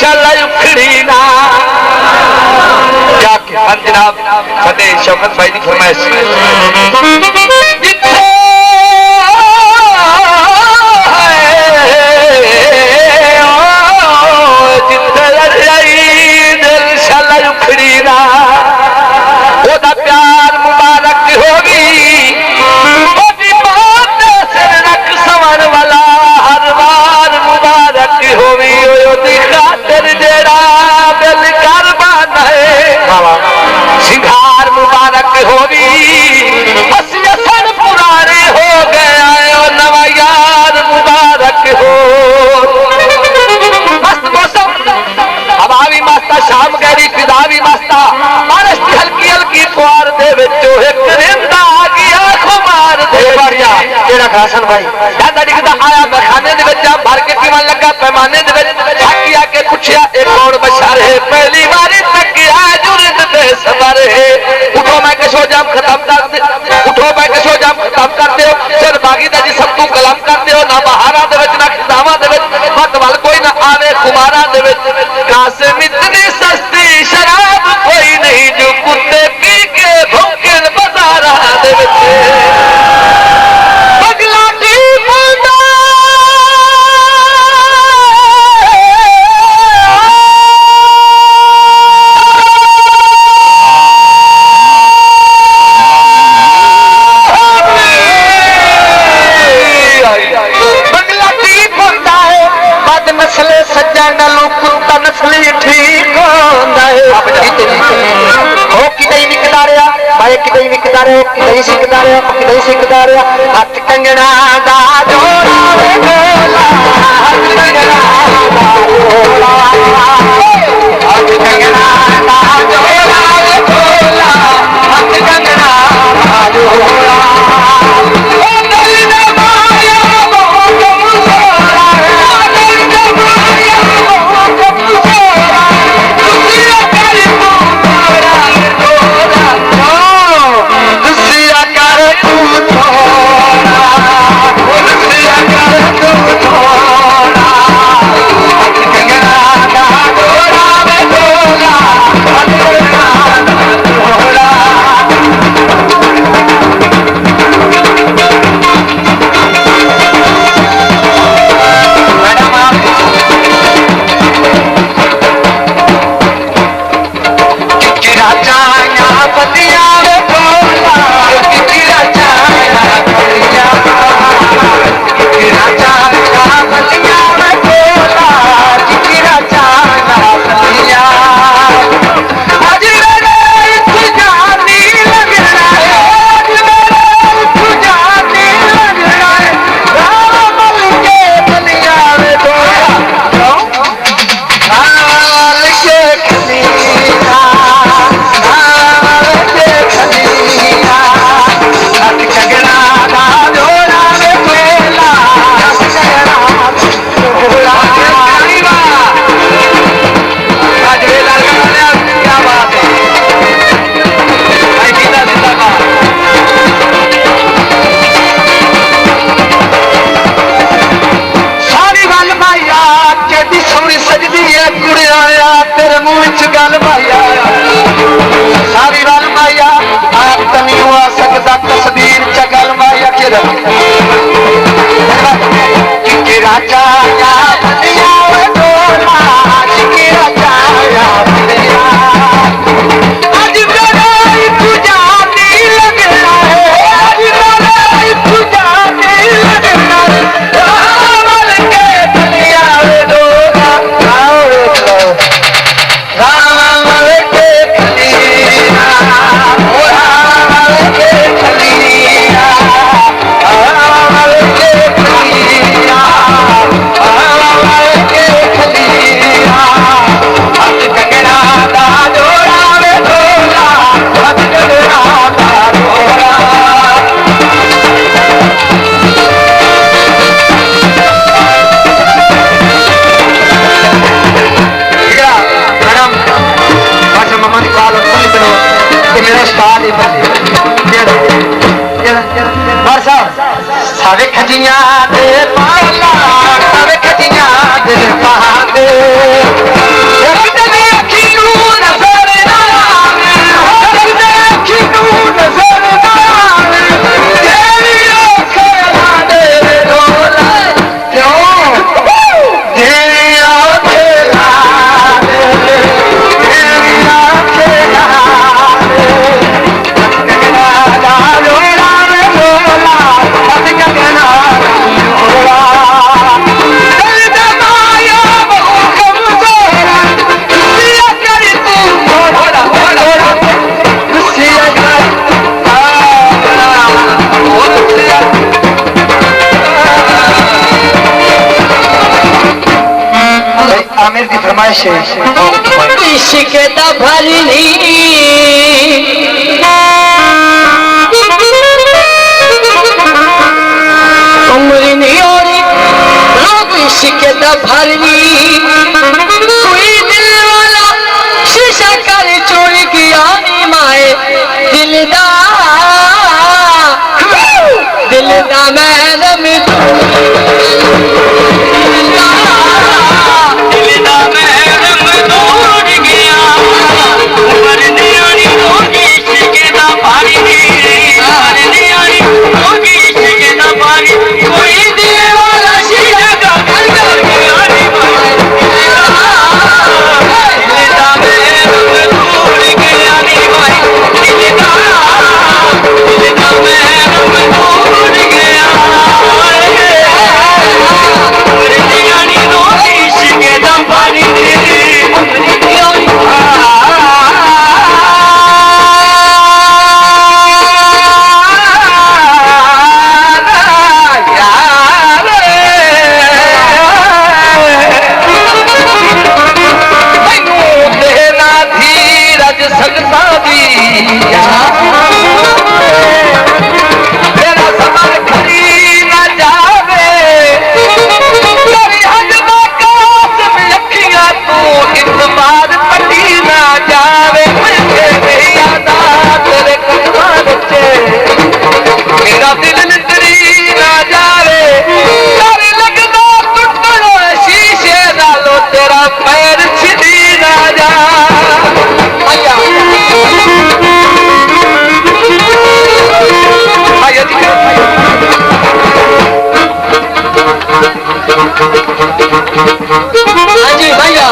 शल उखड़ी ना क्या जनाब फतेह शौकत भाई की फरमाइश प्यार मुबारक होगी रख सवन वाला हर बार मुबारक होगी खातिर जेड़ा दिल कर बांध सिंगार मुबारक होगी असन पुराने हो गया नवा यार मुबारक हो मस्त मौसम हवा भी मस्ता शाम गहरी फिजा भी मस्ता बारिश की हल्की हल्की फुहार दे विचों एक रिंदा आ गया खुमार दे बढ़िया तेरा खासन भाई दादा दिखदा आया बखाने दे विच भर के पीवन लगा पैमाने दे विच झाकी आके पूछया ए कौन बशर है पहली बारी तकिया जुर्द दे सबर है उठो मैं कशो जाम खत्म कर दे उठो मैं कशो जाम खत्म कर दे चल बागी दा जी सब तू कलम कर दे ना बहारा दे विच ना खिदावा दे विच मत वाल कोई ना आवे खुमारा दे विच कासिम इतनी सस्ती शराब कोई नहीं जो कुत्ते पी के भूखे बाजारा दे विच पगला दी बंदा बगला दी बंदा है बद नस्ले सज्जा नालों कुत्ता नस्ली ठीक होंदा है हो किदई विकदा रहा भाई किदई विकदा रहा किदई सिकदा रहा किदई सिकदा रहा हथ कंगना दा जोड़ा वे गोला हथ कंगना दा जोड़ा हथ कंगना दा जोड़ा वे गोला हथ कंगना दा जोड़ा ओ दिल दा माया बहुत मुसोरा दिल दा माया बहुत मुसोरा दुनिया कर तू तोरा दुसिया कर तू थोड़ा दुसिया कर तू थोड़ा हथ कंगना दा जोड़ा वे गोला हथ कंगना दा जोड़ा मैडम आप किरा चाया बतिया वे गोला किरा चाया बतिया किरा चाया बतिया वे गोला किरा चाया बतिया आज मेरे तुझानी लगना है आज मेरे तुझानी लगना है रामल के बलिया वे गोला रामल के खलीला रामल के खलीला हथ कंगना दा जोड़ा वे गोला हथ कंगना दा जोड़ा आज वे लड़का ने क्या बात है भाई गीता जिंदाबाद सारी गल भाईया के दी सोनी सजदी है कुड़िया तेरे मुंह च गल भाईया सारी गल भाईया आप तनी हुआ सकदा तस्वीर च गल भाईया के राजा या बलिया वे गोला किरा चाया बलिया आज मेरा तुझानी लगना है आज मेरा तुझानी लगना है रामल के बलिया वे गोला रामल के खलीला रामल के खलीला रामल के खलीला रामल के खलीला हथ कंगना दा जोड़ा वे गोला हथ कंगना दा जोड़ा मैडम अच्छा मम्मा ने कहा कि मेरा उस्ताद ही बरसा सारे खजियां दे पाला सारे खजियां दे पहाड़ की फरमाइश है इश्क दा भरनी उम्र नहीं होनी लोग इश्क दा भरनी कोई दिल वाला शीशा कर चोरी किया नी माए दिल दा मैडम हाँ जी भैया